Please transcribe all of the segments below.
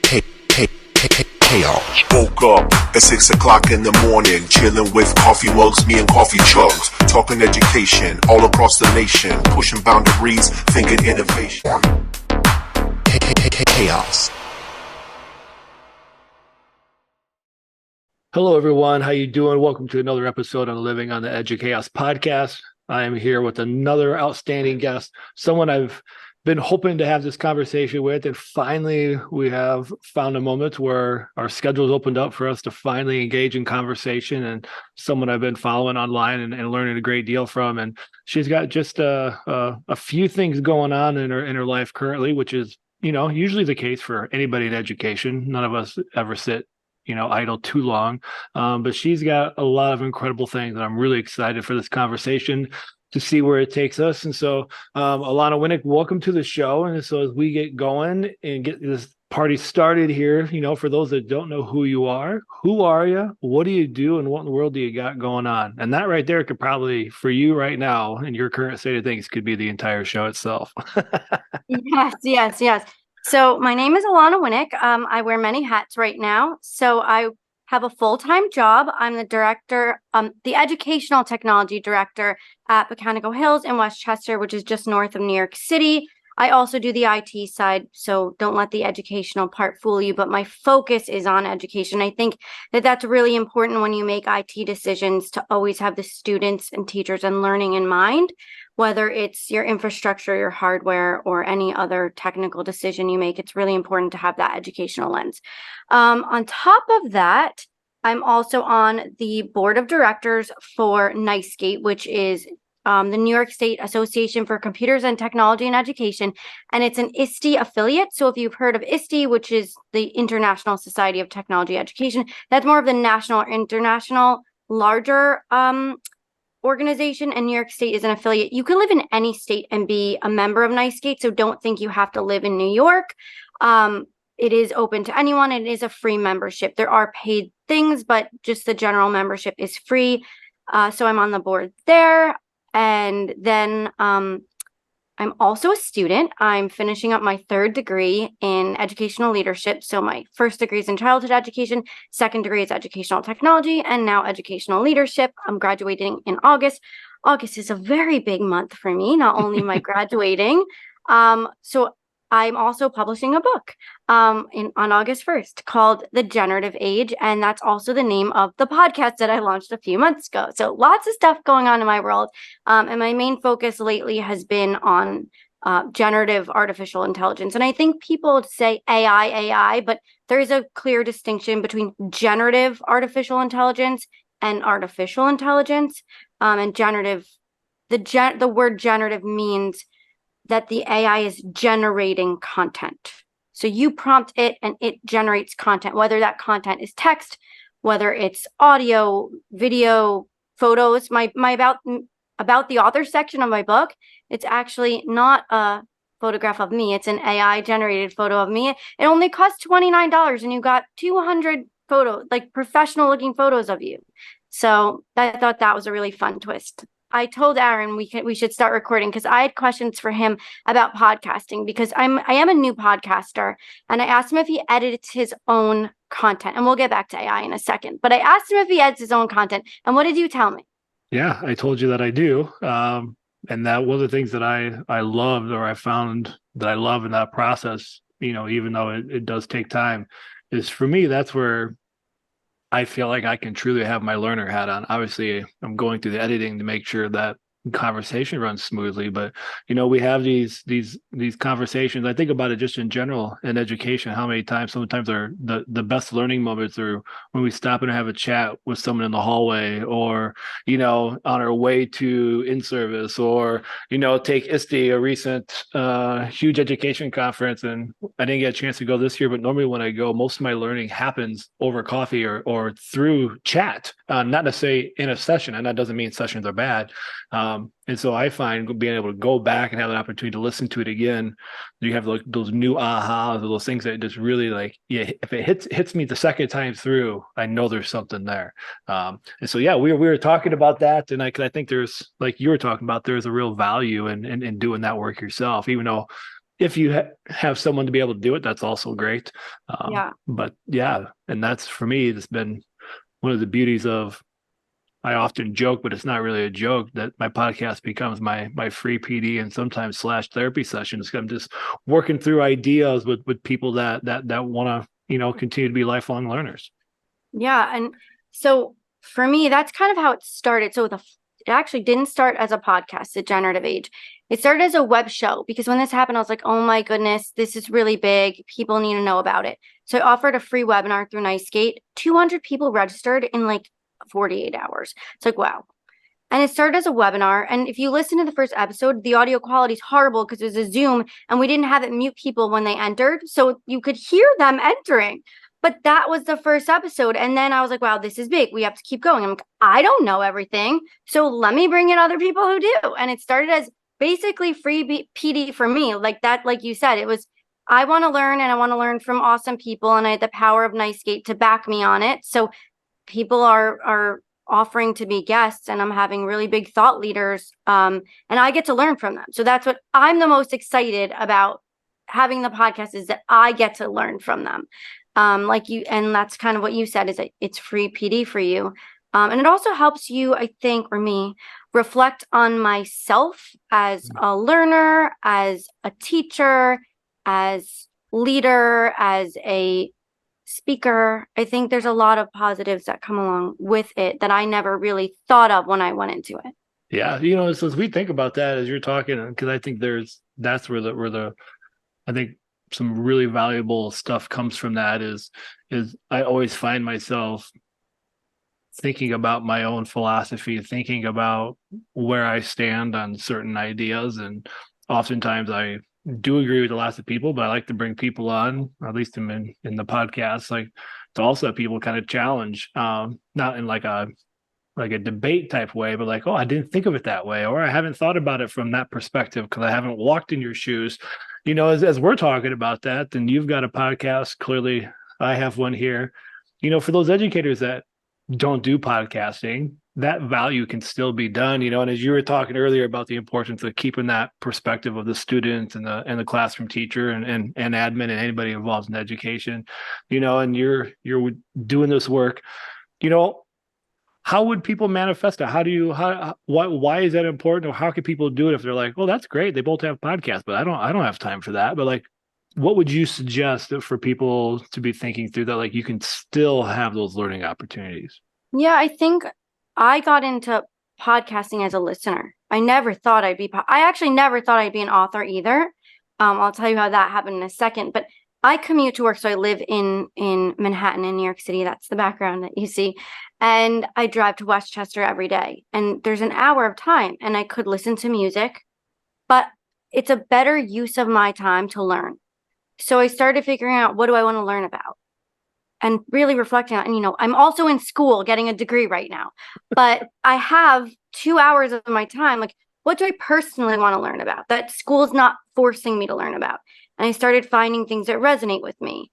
Chaos. Woke up at 6 o'clock in the morning, chilling with coffee mugs, me and coffee chugs, talking education all across the nation, pushing boundaries, thinking innovation. Chaos. Hello, everyone. How you doing? Welcome to another episode on Living on the Edge of Chaos podcast. I am here with another outstanding guest, someone I've been hoping to have this conversation with, and finally we have found a moment where our schedule's opened up for us to finally engage in conversation, and someone I've been following online and learning a great deal from. And she's got just a few things going on in her life currently, which is, usually the case for anybody in education. None of us ever sit idle too long. But she's got a lot of incredible things, and I'm really excited for this conversation to see where it takes us. And so, Alana Winnick, welcome to the show. And so as we get going and get this party started here, for those that don't know who you are you, what do you do, and what in the world do you got going on? And that right there could probably, for you right now, in your current state of things, could be the entire show itself. Yes. So my name is Alana Winnick. I wear many hats right now. So I have a full-time job. I'm the director, the educational technology director at Pocantico Hills in Westchester, which is just north of New York City. I also do the IT side, so don't let the educational part fool you, but my focus is on education. I think that that's really important when you make IT decisions, to always have the students and teachers and learning in mind, whether it's your infrastructure, your hardware, or any other technical decision you make. It's really important to have that educational lens. On top of that, I'm also on the board of directors for NYSCATE, which is the New York State Association for Computers and Technology in Education, and it's an ISTE affiliate. So if you've heard of ISTE, which is the International Society of Technology Education, that's more of the national or international larger organization, and New York State is an affiliate. You can live in any state and be a member of NYSCATE, so don't think you have to live in New York. It is open to anyone. It is a free membership. There are paid things, but just the general membership is free. So I'm on the board there. And then I'm also a student. I'm finishing up my third degree in educational leadership. So my first degree is in childhood education, second degree is educational technology, and now educational leadership. I'm graduating in August. August is a very big month for me, not only am I graduating. So I'm also publishing a book on August 1st called The Generative Age. And that's also the name of the podcast that I launched a few months ago. So lots of stuff going on in my world. And my main focus lately has been on generative artificial intelligence. And I think people say AI, but there is a clear distinction between generative artificial intelligence and artificial intelligence. And generative, the word generative means that the AI is generating content. So you prompt it and it generates content, whether that content is text, whether it's audio, video, photos. My about the author section of my book, it's actually not a photograph of me. It's an AI generated photo of me. It only costs $29 and you got 200 photos, like professional looking photos of you. So I thought that was a really fun twist. I told Aaron we should start recording because I had questions for him about podcasting, because I am a new podcaster, and I asked him if he edits his own content, and we'll get back to AI in a second. But I asked him if he edits his own content, and what did you tell me? Yeah, I told you that I do. And that one of the things that I loved, or I found that I love in that process, even though it does take time, is for me, that's where I feel like I can truly have my learner hat on. Obviously, I'm going through the editing to make sure that conversation runs smoothly, but we have these conversations. I think about it just in general in education, how many times sometimes are the best learning moments are when we stop and have a chat with someone in the hallway, or on our way to in-service, or take ISTE, a recent huge education conference, and I didn't get a chance to go this year, but normally when I go, most of my learning happens over coffee or through chat, not necessarily in a session, and that doesn't mean sessions are bad. And so I find being able to go back and have an opportunity to listen to it again, you have those new ahas, or those things that just really if it hits me the second time through, I know there's something there. And so, we were talking about that. And I think there's, like you were talking about, there's a real value in doing that work yourself, even though if you have someone to be able to do it, that's also great. But yeah, and that's, for me, it's been one of the beauties of, I often joke, but it's not really a joke, that my podcast becomes my free PD and sometimes / therapy sessions. I'm just working through ideas with people that want to, continue to be lifelong learners. Yeah. And so for me, that's kind of how it started. So it actually didn't start as a podcast, The Generative Age. It started as a web show, because when this happened, I was like, oh my goodness, this is really big. People need to know about it. So I offered a free webinar through NYSCATE. 200 people registered in like 48 hours. It's like, wow. And it started as a webinar. And if you listen to the first episode, the audio quality is horrible because it was a Zoom and we didn't have it mute people when they entered. So you could hear them entering. But that was the first episode. And then I was like, wow, this is big. We have to keep going. I'm like, I don't know everything. So let me bring in other people who do. And it started as basically free PD for me. Like that, like you said, it was, I want to learn, and I want to learn from awesome people. And I had the power of NYSCATE to back me on it. So people are offering to be guests, and I'm having really big thought leaders. And I get to learn from them. So that's what I'm the most excited about having the podcast, is that I get to learn from them. Like you, and that's kind of what you said, is that it's free PD for you. And it also helps you, I think, or me, reflect on myself as a learner, as a teacher, as leader, as a speaker. I think there's a lot of positives that come along with it that I never really thought of when I went into it. Yeah, so as we think about that as you're talking, because I think that's where I think some really valuable stuff comes from. That is I always find myself thinking about my own philosophy, thinking about where I stand on certain ideas. And oftentimes I do agree with lots of people, but I like to bring people on, or at least in the podcast, like to also have people kind of challenge, not in like a debate type way, but like, oh, I didn't think of it that way, or I haven't thought about it from that perspective because I haven't walked in your shoes. As we're talking about that, then you've got a podcast. Clearly, I have one here. For those educators that don't do podcasting, that value can still be done. And as you were talking earlier about the importance of keeping that perspective of the student and the classroom teacher and admin and anybody involved in education, and you're doing this work, how would people manifest it? Why is that important? Or how can people do it if they're like, well, that's great, they both have podcasts, but I don't have time for that. But like, what would you suggest for people to be thinking through that? Like, you can still have those learning opportunities. Yeah, I think I got into podcasting as a listener. I never thought I actually never thought I'd be an author either. I'll tell you how that happened in a second, but I commute to work. So I live in Manhattan, in New York City. That's the background that you see. And I drive to Westchester every day. And there's an hour of time, and I could listen to music, but it's a better use of my time to learn. So I started figuring out, what do I want to learn about? And really reflecting on, and I'm also in school getting a degree right now, but I have 2 hours of my time. Like, what do I personally want to learn about that school's not forcing me to learn about? And I started finding things that resonate with me.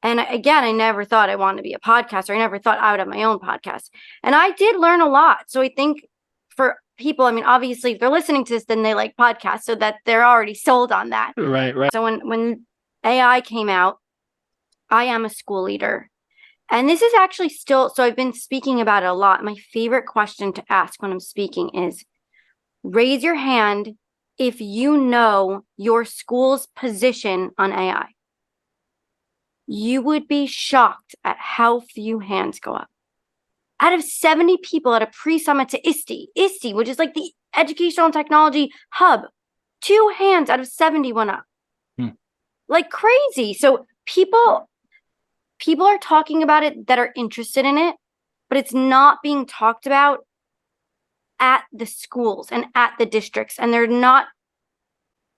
And again, I never thought I wanted to be a podcaster. I never thought I would have my own podcast. And I did learn a lot. So I think for people, obviously, if they're listening to this, then they like podcasts, so that they're already sold on that. Right. So when AI came out, I am a school leader. And this is actually still, so I've been speaking about it a lot. My favorite question to ask when I'm speaking is, raise your hand if you know your school's position on AI. You would be shocked at how few hands go up. Out of 70 people at a pre-summit to ISTE, which is like the educational and technology hub, 2 hands out of 70 went up. Like crazy. So people are talking about it that are interested in it, but it's not being talked about at the schools and at the districts, and they're not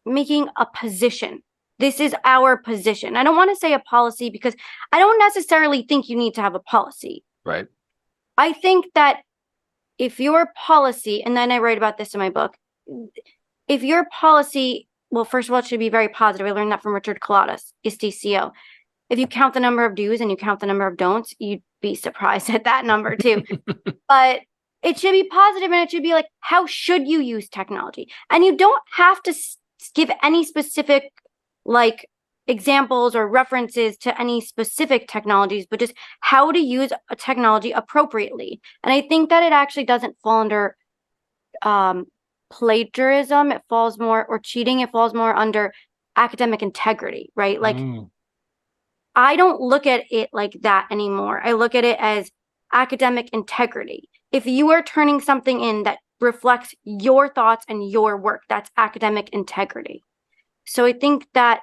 making a position. This is our position. I don't want to say a policy, because I don't necessarily think you need to have a policy. Right. I think that if your policy, and then I write about this in my book, if your policy, well, first of all, it should be very positive. I learned that from Richard Coladas, ISTE CO. If you count the number of do's and you count the number of don'ts, you'd be surprised at that number too. But it should be positive, and it should be like, how should you use technology? And you don't have to give any specific like examples or references to any specific technologies, but just how to use a technology appropriately. And I think that it actually doesn't fall under plagiarism. It falls more, or cheating. It falls more under academic integrity, right? Like, I don't look at it like that anymore. I look at it as academic integrity. If you are turning something in that reflects your thoughts and your work, that's academic integrity. So I think that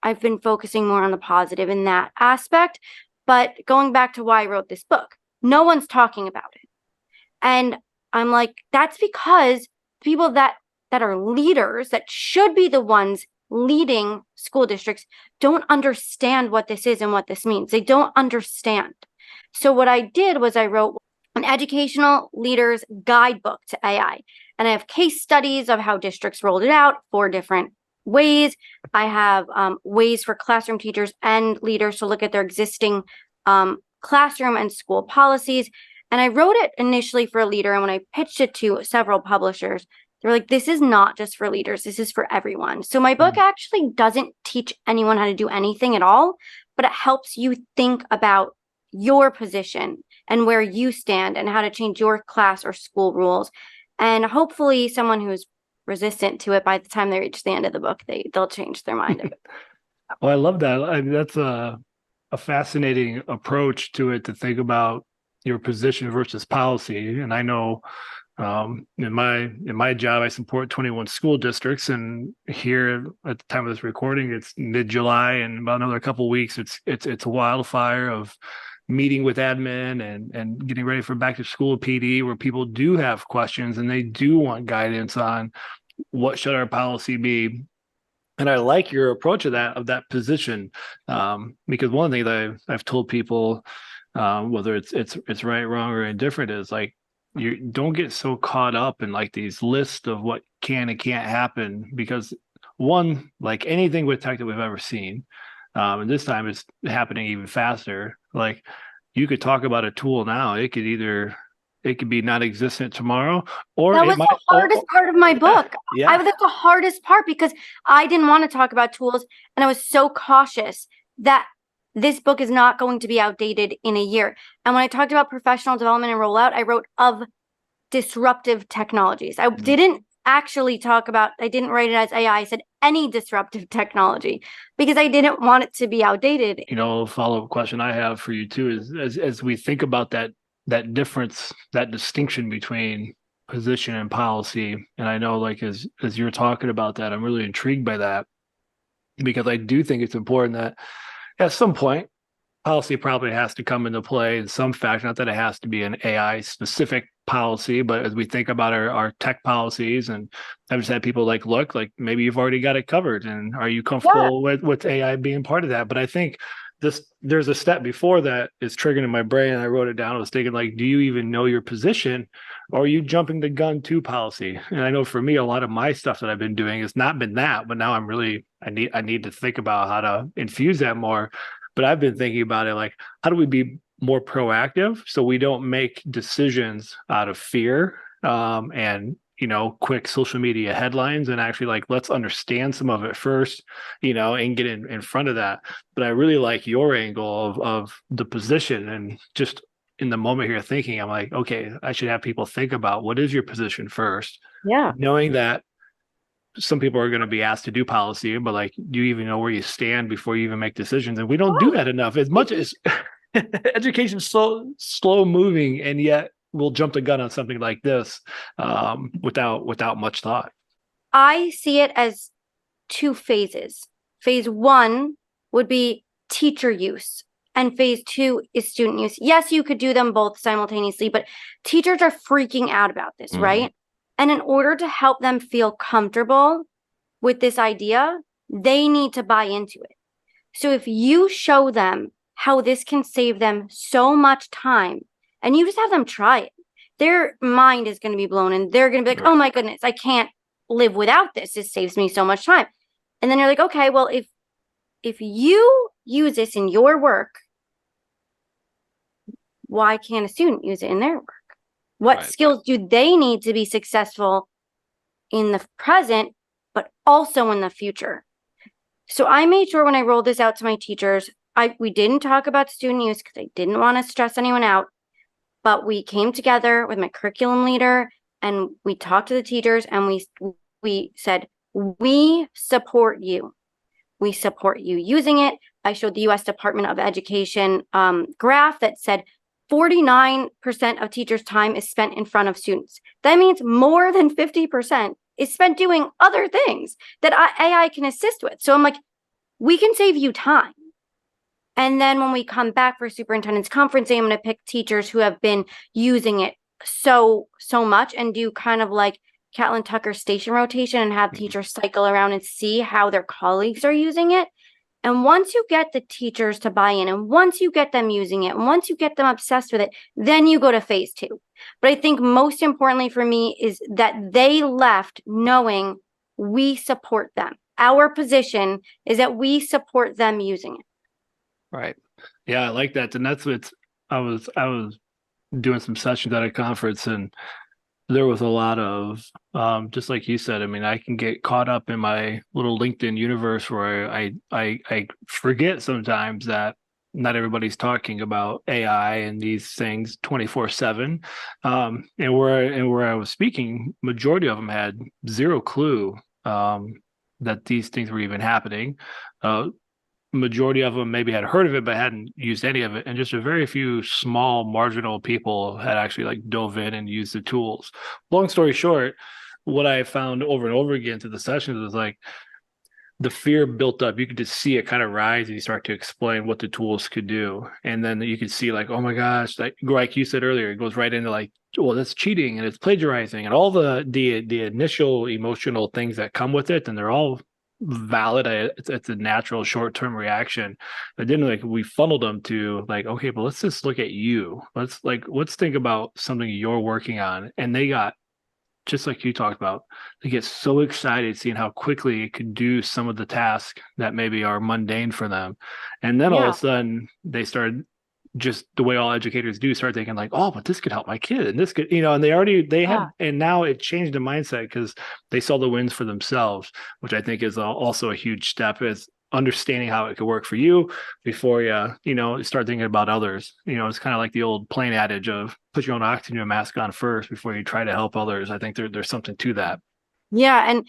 I've been focusing more on the positive in that aspect. But going back to why I wrote this book, no one's talking about it. And I'm like, that's because people that are leaders, that should be the ones leading school districts, don't understand what this is and what this means. They don't understand. So what I did was I wrote an educational leaders guidebook to AI. And I have case studies of how districts rolled it out, 4 different ways. I have ways for classroom teachers and leaders to look at their existing classroom and school policies. And I wrote it initially for a leader. And when I pitched it to several publishers, they were like, this is not just for leaders. This is for everyone. So my book actually doesn't teach anyone how to do anything at all, but it helps you think about your position and where you stand and how to change your class or school rules. And hopefully someone who's resistant to it, by the time they reach the end of the book, they'll change their mind of it. Well, I love that. I mean, that's a fascinating approach to it, to think about your position versus policy. And I know in my job, I support 21 school districts, and here at the time of this recording, it's mid-July, and about another couple of weeks, it's a wildfire of meeting with admin and getting ready for back to school PD, where people do have questions and they do want guidance on what should our policy be. And I like your approach of that position, because one thing that I've told people, whether it's right, wrong, or indifferent, is like, you don't get so caught up in like these lists of what can and can't happen, because one, like anything with tech that we've ever seen, and this time it's happening even faster. Like, you could talk about a tool now, it could be non-existent tomorrow, or that was the hardest part of my book. Yeah. That's the hardest part, because I didn't want to talk about tools, and I was so cautious that this book is not going to be outdated in a year. And when I talked about professional development and rollout, I wrote of disruptive technologies. I didn't actually I didn't write it as AI. I said any disruptive technology, because I didn't want it to be outdated. Follow-up question I have for you too is, as we think about that difference, that distinction between position and policy, and I know, like, as you're talking about that, I'm really intrigued by that, because I do think it's important that at some point policy probably has to come into play in some fashion. Not that it has to be an AI specific policy, but as we think about our tech policies, and I've just had people like, look, like, maybe you've already got it covered, and are you comfortable with AI being part of that? But I think there's a step before that is triggering in my brain. I wrote it down. I was thinking, like, do you even know your position, or are you jumping the gun to policy? And I know for me, a lot of my stuff that I've been doing has not been that, but now I need to think about how to infuse that more. But I've been thinking about it, like, how do we be more proactive so we don't make decisions out of fear and quick social media headlines, and actually, like, let's understand some of it first, and get in front of that. But I really like your angle of the position, and just in the moment here thinking, I'm like, okay, I should have people think about, what is your position first? Yeah. Knowing that some people are going to be asked to do policy, but, like, do you even know where you stand before you even make decisions? And we don't do that enough. As much as education is slow moving, and yet we'll jump the gun on something like this without much thought. I see it as 2 phases. Phase 1 would be teacher use, and phase 2 is student use. Yes, you could do them both simultaneously, but teachers are freaking out about this, right? And in order to help them feel comfortable with this idea, they need to buy into it. So if you show them how this can save them so much time, and you just have them try it, their mind is going to be blown, and they're going to be like, oh my goodness, I can't live without this. This saves me so much time. And then you're like, okay, well, if you use this in your work, why can't a student use it in their work? What skills do they need to be successful in the present, but also in the future? So I made sure when I rolled this out to my teachers, we didn't talk about student use because I didn't want to stress anyone out, but we came together with my curriculum leader and we talked to the teachers and we said, we support you. We support you using it. I showed the U.S. Department of Education graph that said 49% of teachers' time is spent in front of students. That means more than 50% is spent doing other things that AI can assist with. So I'm like, we can save you time. And then when we come back for superintendent's conference, I'm going to pick teachers who have been using it so much and do kind of like Catlin Tucker station rotation and have teachers cycle around and see how their colleagues are using it. And once you get the teachers to buy in, and once you get them using it, and once you get them obsessed with it, then you go to phase 2. But I think most importantly for me is that they left knowing we support them. Our position is that we support them using it. Right. Yeah, I like that. And that's what I was doing some sessions at a conference, and there was a lot of just like you said. I mean, I can get caught up in my little LinkedIn universe where I forget sometimes that not everybody's talking about AI and these things 24/7. And where I was speaking, majority of them had zero clue that these things were even happening. Majority of them maybe had heard of it but hadn't used any of it, and just a very few small marginal people had actually like dove in and used the tools. Long story short, what I found over and over again through the sessions was like the fear built up. You could just see it kind of rise and you start to explain what the tools could do, and then you could see like, oh my gosh, like you said earlier, it goes right into like, well, that's cheating and it's plagiarizing and all the initial emotional things that come with it, and they're all valid. It's a natural short-term reaction. But then like we funneled them to like, okay, but let's just look at you. Let's think about something you're working on. And they got, just like you talked about, they get so excited seeing how quickly it could do some of the tasks that maybe are mundane for them. And then all of a sudden they started, just the way all educators do, start thinking like, oh, but this could help my kid, and this could, and they have, and now it changed the mindset because they saw the wins for themselves, which I think is also a huge step, is understanding how it could work for you before you start thinking about others. It's kind of like the old plane adage of put your own oxygen mask on first before you try to help others. I think there's something to that. Yeah, and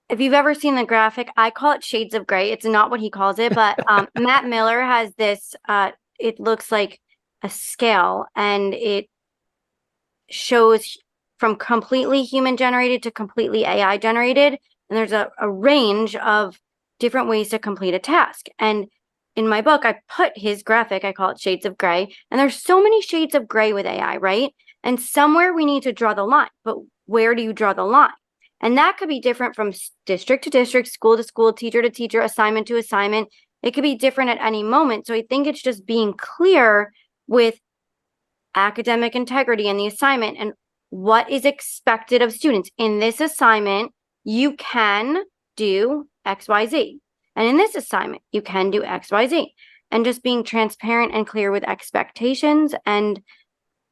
if you've ever seen the graphic, I call it shades of gray. It's not what he calls it, but Matt Miller has this it looks like a scale, and it shows from completely human generated to completely AI generated. And there's a range of different ways to complete a task. And in my book, I put his graphic, I call it shades of gray. And there's so many shades of gray with AI, right? And somewhere we need to draw the line, but where do you draw the line? And that could be different from district to district, school to school, teacher to teacher, assignment to assignment. It could be different at any moment. So I think it's just being clear with academic integrity and the assignment and what is expected of students. In this assignment, you can do XYZ. And in this assignment, you can do XYZ. And just being transparent and clear with expectations and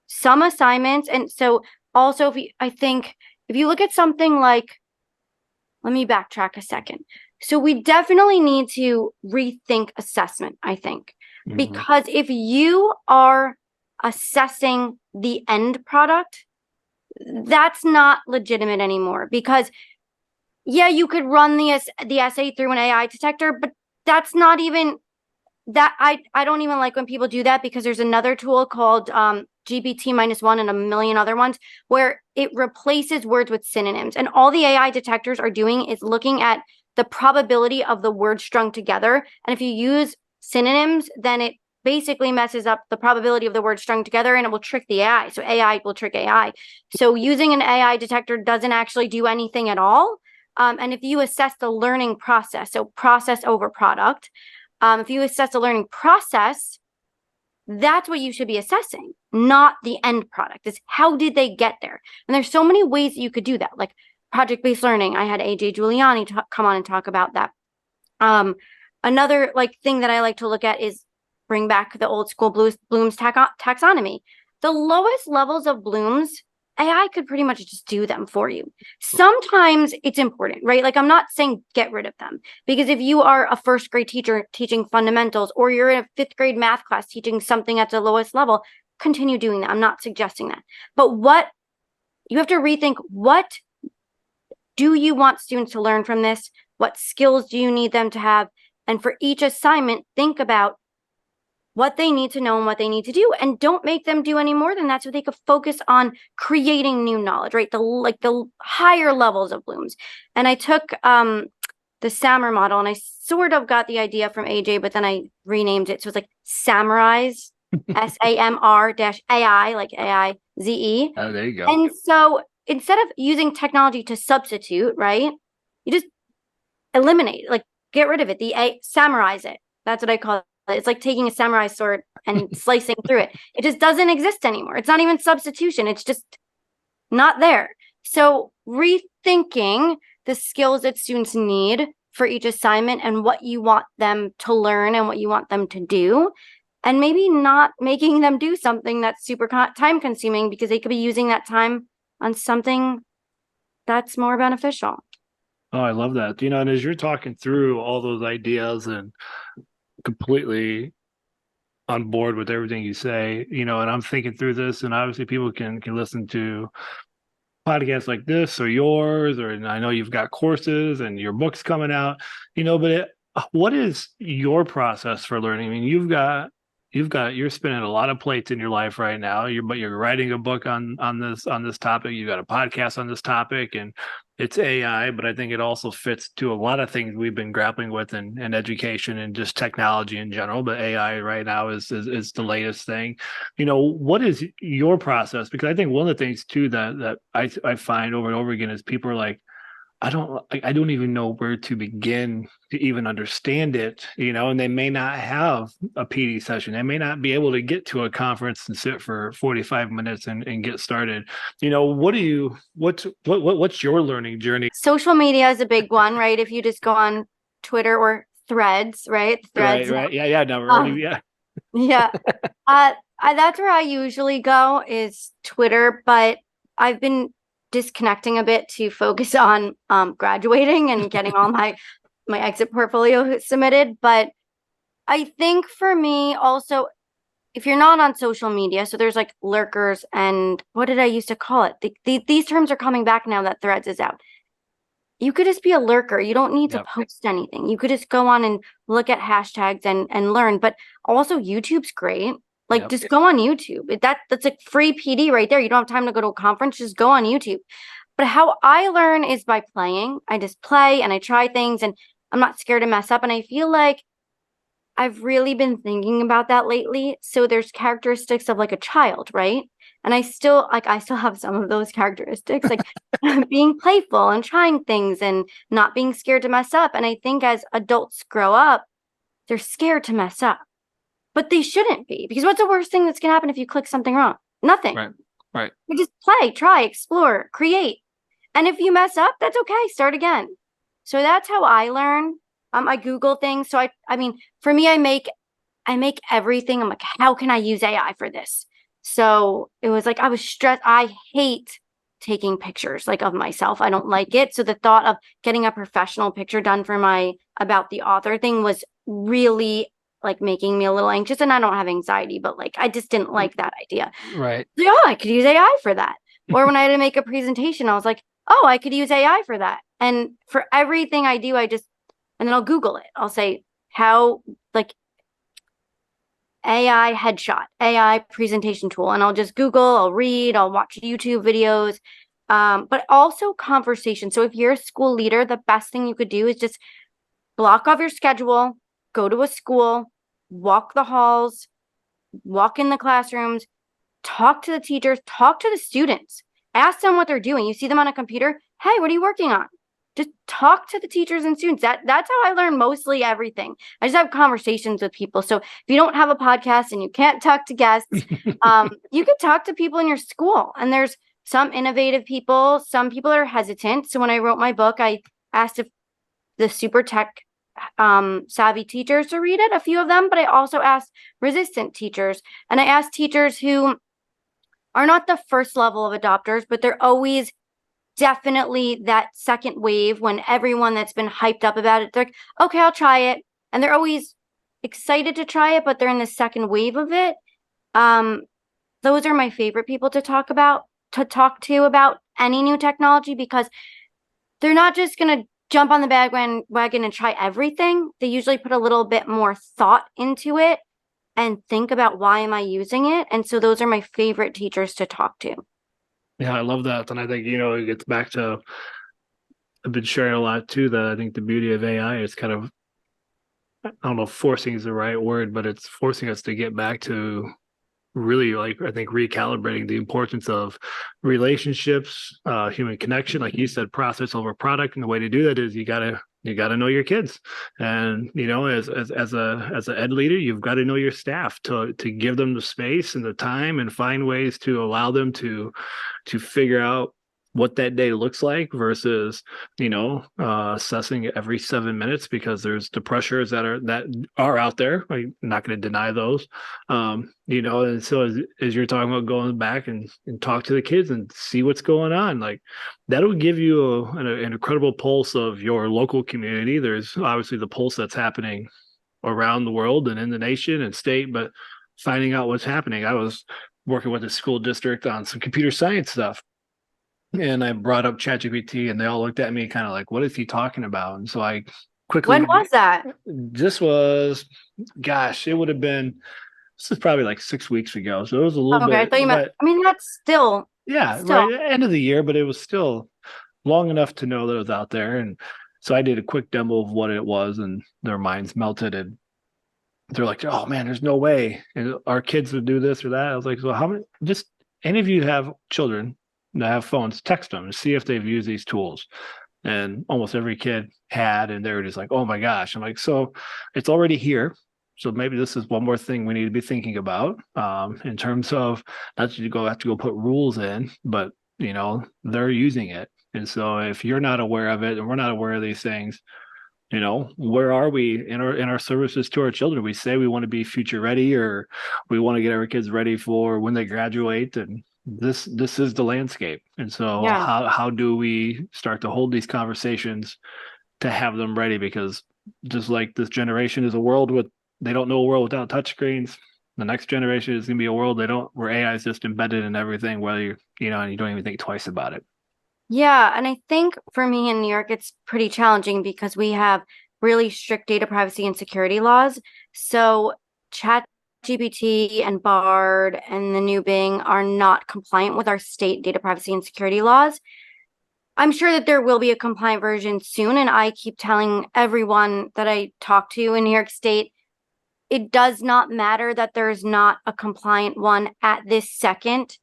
some assignments. And so also, if you look at something like, let me backtrack a second. So we definitely need to rethink assessment, I think, because if you are assessing the end product, that's not legitimate anymore. Because yeah, you could run the essay through an AI detector, but that's not even that. I don't even like when people do that, because there's another tool called GPT-1 and a million other ones where it replaces words with synonyms. And all the AI detectors are doing is looking at the probability of the words strung together. And if you use synonyms, then it basically messes up the probability of the words strung together, and it will trick the AI. So AI will trick AI. So using an AI detector doesn't actually do anything at all. And if you assess the learning process, so process over product, if you assess the learning process, that's what you should be assessing, not the end product. It's how did they get there? And there's so many ways that you could do that, like project-based learning. I had AJ Giuliani come on and talk about that. Another thing that I like to look at is bring back the old school Bloom's taxonomy. The lowest levels of Bloom's AI could pretty much just do them for you. Sometimes it's important, right? Like I'm not saying get rid of them, because if you are a first grade teacher teaching fundamentals, or you're in a fifth grade math class teaching something at the lowest level, continue doing that. I'm not suggesting that. But what you have to rethink, what do you want students to learn from this? What skills do you need them to have? And for each assignment, think about what they need to know and what they need to do, and don't make them do any more than that, so they could focus on creating new knowledge, right? The higher levels of blooms. And I took the SAMR model, and I sort of got the idea from AJ, but then I renamed it. So it's like Samrise, SAMR-AI, like AIZE. Oh, there you go. And so instead of using technology to substitute, right, you just eliminate, like get rid of it, samurize it. That's what I call it. It's like taking a samurai sword and slicing through it. It just doesn't exist anymore. It's not even substitution. It's just not there. So rethinking the skills that students need for each assignment and what you want them to learn and what you want them to do, and maybe not making them do something that's super time consuming, because they could be using that time on something that's more beneficial. Oh, I love that. And as you're talking through all those ideas, and completely on board with everything you say, and I'm thinking through this, and obviously people can listen to podcasts like this or yours, or I know you've got courses and your book's coming out, but what is your process for learning? I mean, you're spinning a lot of plates in your life right now. You're writing a book on this topic. You've got a podcast on this topic, and it's AI, but I think it also fits to a lot of things we've been grappling with in education and just technology in general. But AI right now is the latest thing. What is your process? Because I think one of the things too that I find over and over again is people are like, I don't even know where to begin to even understand it, and they may not have a PD session. They may not be able to get to a conference and sit for 45 minutes and get started. What's your learning journey? Social media is a big one, right? If you just go on Twitter or Threads, right? Threads. Right. Yeah. No, yeah. Yeah. That's where I usually go, is Twitter, but I've been disconnecting a bit to focus on graduating and getting all my exit portfolio submitted. But I think for me also, if you're not on social media, so there's like lurkers, and what did I used to call it? These terms are coming back now that Threads is out. You could just be a lurker. You don't need to post anything. You could just go on and look at hashtags and learn. But also YouTube's great. Like just go on YouTube. That's a free PD right there. You don't have time to go to a conference. Just go on YouTube. But how I learn is by playing. I just play and I try things, and I'm not scared to mess up. And I feel like I've really been thinking about that lately. So there's characteristics of like a child, right? And I still have some of those characteristics, like being playful and trying things and not being scared to mess up. And I think as adults grow up, they're scared to mess up. But they shouldn't be, because what's the worst thing that's going to happen if you click something wrong? Nothing. Right. You just play, try, explore, create. And if you mess up, that's okay. Start again. So that's how I learn. I Google things. So I mean, for me, I make everything. I'm like, how can I use AI for this? So it was like, I was stressed. I hate taking pictures like of myself. I don't like it. So the thought of getting a professional picture done for my about the author thing was really like making me a little anxious. And I don't have anxiety, but like I just didn't like that idea. Right. Yeah, I could use AI for that. Or when I had to make a presentation, I was like, oh, I could use AI for that. And for everything I do, and then I'll Google it. I'll say how, like, AI headshot, AI presentation tool. And I'll just Google, I'll read, I'll watch YouTube videos, but also conversation. So if you're a school leader, the best thing you could do is just block off your schedule, go to a school, walk the halls, walk in the classrooms, talk to the teachers, talk to the students, ask them what they're doing. You see them on a computer. Hey, what are you working on? Just talk to the teachers and students. That's how I learn mostly everything. I just have conversations with people. So if you don't have a podcast and you can't talk to guests, you could talk to people in your school. And there's some innovative people. Some people are hesitant. So when I wrote my book, I asked if the super tech savvy teachers to read it, a few of them, but I also asked resistant teachers, and I asked teachers who are not the first level of adopters, but they're always definitely that second wave when everyone that's been hyped up about it, they're like, okay, I'll try it. And they're always excited to try it, but they're in the second wave of it. Those are my favorite people to talk to about any new technology, because they're not just going to jump on the bandwagon and try everything. They usually put a little bit more thought into it and think about, why am I using it? And so those are my favorite teachers to talk to. Yeah, I love that. And I think, it gets back to, I've been sharing a lot too, that I think the beauty of AI is kind of, I don't know if forcing is the right word, but it's forcing us to get back to really, like, I think recalibrating the importance of relationships, human connection, like you said, process over product. And the way to do that is you gotta know your kids. And as an ed leader, you've got to know your staff to give them the space and the time and find ways to allow them to figure out what that day looks like versus assessing every 7 minutes, because there's the pressures that are out there. I'm not going to deny those. And so as you're talking about going back and talk to the kids and see what's going on, like that'll give you an incredible pulse of your local community. There's obviously the pulse that's happening around the world and in the nation and state, but finding out what's happening. I was working with a school district on some computer science stuff, and I brought up ChatGPT, and they all looked at me kind of like, what is he talking about? And so I quickly. When was that? This was, gosh, it would have been, this is probably like 6 weeks ago. So it was a little bit. I thought you meant, I mean, that's still. Yeah, right. End of the year, but it was still long enough to know that it was out there. And so I did a quick demo of what it was, and their minds melted. And they're like, oh man, there's no way. And our kids would do this or that. I was like, so how many, just any of you have children that have phones, text them and see if they've used these tools. And almost every kid had, and they were just like, oh my gosh. I'm like, so it's already here. So maybe this is one more thing we need to be thinking about, in terms of not that you have to go put rules in, but they're using it. And so if you're not aware of it and we're not aware of these things, where are we in our services to our children? We say we want to be future ready, or we want to get our kids ready for when they graduate, and this is the landscape. And so how do we start to hold these conversations to have them ready? Because just like this generation is a world they don't know a world without touchscreens. The next generation is going to be a world where AI is just embedded in everything, whether and you don't even think twice about it. Yeah. And I think for me in New York, it's pretty challenging because we have really strict data privacy and security laws. So ChatGPT and Bard and the new Bing are not compliant with our state data privacy and security laws. I'm sure that there will be a compliant version soon. And I keep telling everyone that I talk to in New York State, it does not matter that there's not a compliant one at this second.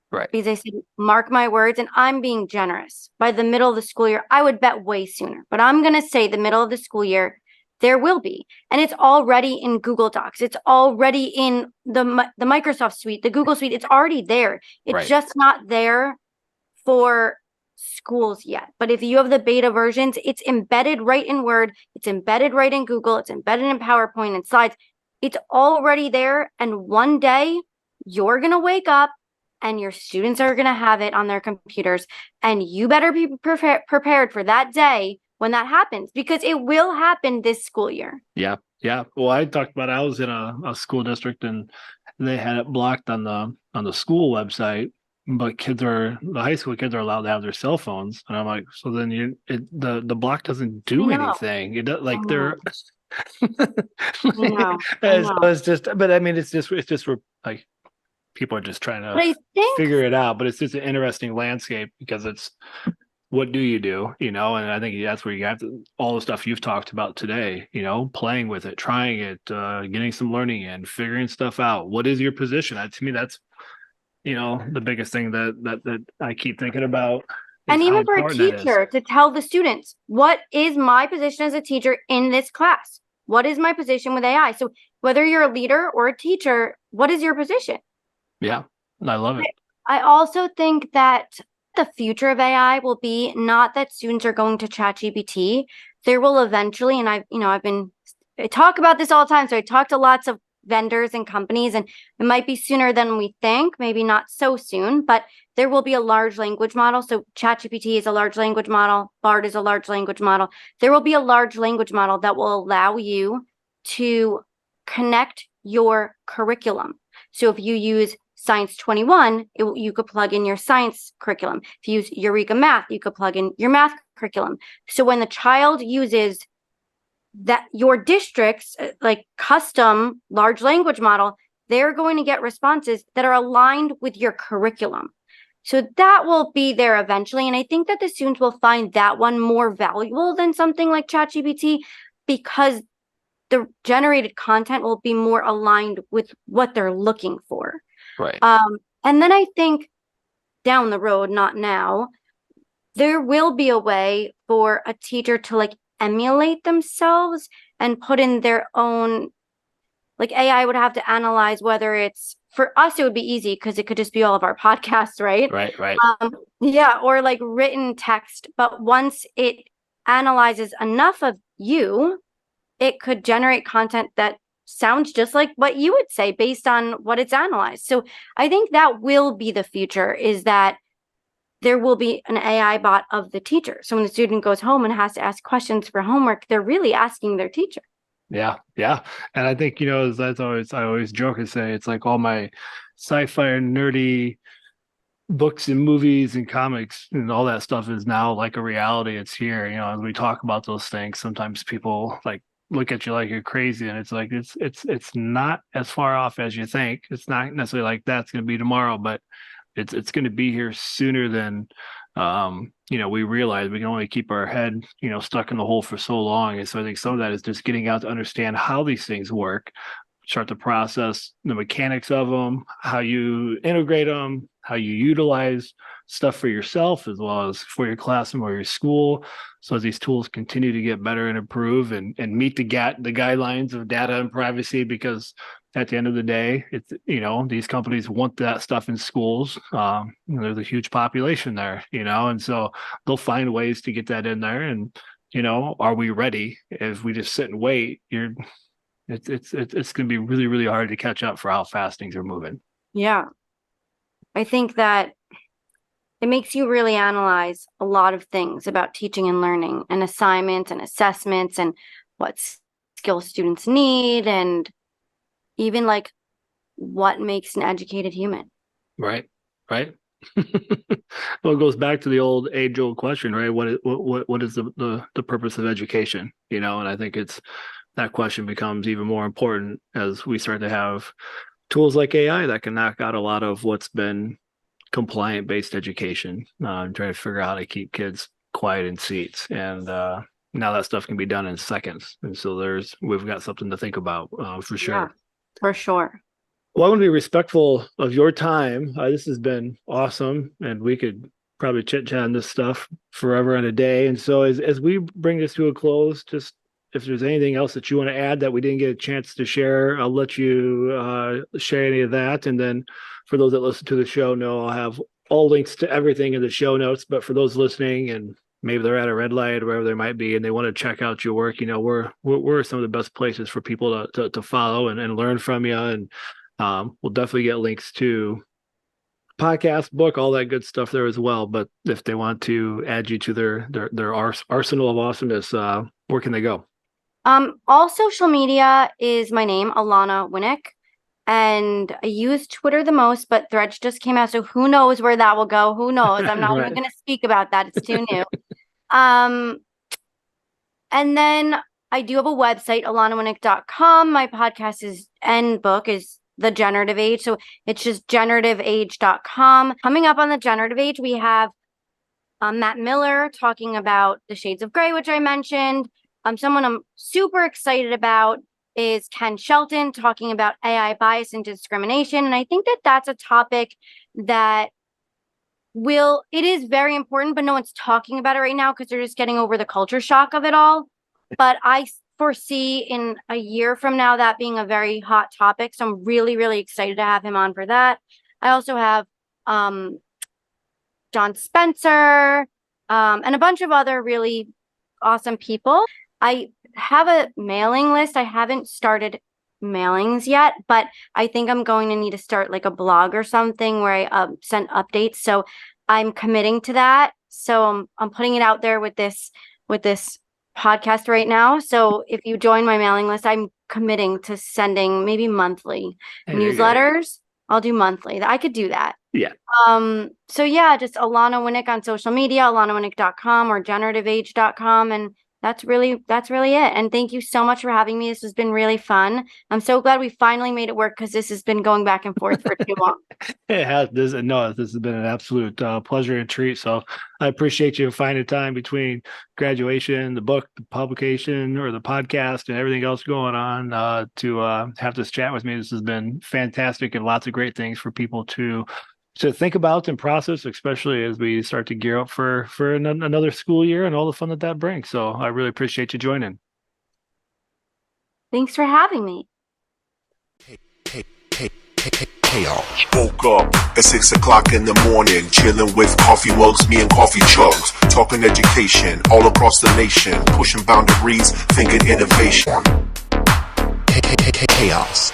Right. Because I said, mark my words, and I'm being generous. By the middle of the school year, I would bet way sooner. But I'm going to say the middle of the school year, there will be. And it's already in Google Docs. It's already in the Microsoft suite, the Google suite. It's already there. It's just not there for schools yet. But if you have the beta versions, it's embedded right in Word. It's embedded right in Google. It's embedded in PowerPoint and slides. It's already there. And one day you're going to wake up and your students are going to have it on their computers. And you better be prepared for that day when that happens, because it will happen this school year. Yeah. Yeah. Well, I talked about, I was in a school district and they had it blocked on the school website, but the high school kids are allowed to have their cell phones. And I'm like, so then the block doesn't do anything. It does, like they're, it's just, but I mean, it's just for like, people are just trying to figure it out, but it's just an interesting landscape because it's, what do you do? And I think that's where you have all the stuff you've talked about today, playing with it, trying it, getting some learning in, figuring stuff out. What is your position? To me, that's, the biggest thing that I keep thinking about. And even for a teacher to tell the students, what is my position as a teacher in this class? What is my position with AI? So whether you're a leader or a teacher, what is your position? Yeah, I love it. I also think that the future of AI will be not that students are going to ChatGPT. There will eventually, and I talk about this all the time. So I talk to lots of vendors and companies, and it might be sooner than we think, maybe not so soon, but there will be a large language model. So ChatGPT is a large language model. Bard is a large language model. There will be a large language model that will allow you to connect your curriculum. So if you use Science 21, you could plug in your science curriculum. If you use Eureka Math, you could plug in your math curriculum. So when the child uses that your district's like custom large language model, they're going to get responses that are aligned with your curriculum. So that will be there eventually. And I think that the students will find that one more valuable than something like ChatGPT, because the generated content will be more aligned with what they're looking for. Right. And then I think down the road, not now, there will be a way for a teacher to like emulate themselves and put in their own, like AI would have to analyze whether it's, for us, it would be easy because it could just be all of our podcasts, right? Right. Yeah, or like written text. But once it analyzes enough of you, it could generate content that sounds just like what you would say based on what it's analyzed. So I think that will be the future, is that there will be an AI bot of the teacher. So when the student goes home and has to ask questions for homework, they're really asking their teacher. Yeah. And I think, I always joke and say it's like all my sci-fi and nerdy books and movies and comics and all that stuff is now like a reality. It's here. As we talk about those things, sometimes people like look at you like you're crazy, and it's like it's not as far off as you think. It's not necessarily like that's going to be tomorrow, but it's going to be here sooner than we realize. We can only keep our head stuck in the hole for so long. And so I think some of that is just getting out to understand how these things work, start to process the mechanics of them, how you integrate them, how you utilize stuff for yourself as well as for your classroom or your school. So as these tools continue to get better and improve and meet the guidelines of data and privacy, because at the end of the day, it's, these companies want that stuff in schools. There's a huge population there, and so they'll find ways to get that in there. And, are we ready? If we just sit and wait, it's going to be really, really hard to catch up for how fast things are moving. Yeah. I think that it makes you really analyze a lot of things about teaching and learning and assignments and assessments and what skills students need, and even like what makes an educated human. Right. Well, it goes back to the age-old question, right? What is the purpose of education? And I think that question becomes even more important as we start to have tools like AI that can knock out a lot of what's been compliant-based education, and try to figure out how to keep kids quiet in seats. And now that stuff can be done in seconds. And so we've got something to think about for sure. Yeah, for sure. Well, I want to be respectful of your time. This has been awesome, and we could probably chit-chat on this stuff forever and a day. And so as we bring this to a close, just if there's anything else that you want to add that we didn't get a chance to share, I'll let you share any of that. And then for those that listen to the show, I'll have all links to everything in the show notes. But for those listening, and maybe they're at a red light or wherever they might be, and they want to check out your work, we're some of the best places for people to follow and learn from you. And we'll definitely get links to podcast, book, all that good stuff there as well. But if they want to add you to their arsenal of awesomeness, where can they go? All social media is my name, Alana Winnick, and I use Twitter the most, but Threads just came out, so who knows where that will go? Who knows? I'm not even going to speak about that. It's too new. And then I do have a website, alanawinnick.com. My podcast and book is The Generative Age, so it's just generativeage.com. Coming up on The Generative Age, we have Matt Miller talking about the shades of gray, which I mentioned. Someone I'm super excited about is Ken Shelton talking about AI bias and discrimination. And I think that that's a topic that it is very important, but no one's talking about it right now because they're just getting over the culture shock of it all. But I foresee in a year from now that being a very hot topic. So I'm really, really excited to have him on for that. I also have John Spencer and a bunch of other really awesome people. I have a mailing list. I haven't started mailings yet, but I think I'm going to need to start like a blog or something where I send updates. So I'm committing to that. So I'm putting it out there with this podcast right now. So if you join my mailing list, I'm committing to sending maybe monthly newsletters. I'll do monthly. I could do that. Yeah. So yeah, just Alana Winnick on social media, alanawinnick.com or generativeage.com. And that's really it. And thank you so much for having me. This has been really fun. I'm so glad we finally made it work because this has been going back and forth for too long. It has. This has been an absolute pleasure and treat. So I appreciate you finding time between graduation, the book, the publication, or the podcast, and everything else going on to have this chat with me. This has been fantastic and lots of great things for people to think about and process, especially as we start to gear up for another school year and all the fun that brings. So I really appreciate you joining. Thanks for having me. Hey y'all. Woke up at 6 o'clock in the morning, chilling with coffee mugs, me and coffee chugs, talking education all across the nation, pushing boundaries, thinking innovation. Chaos.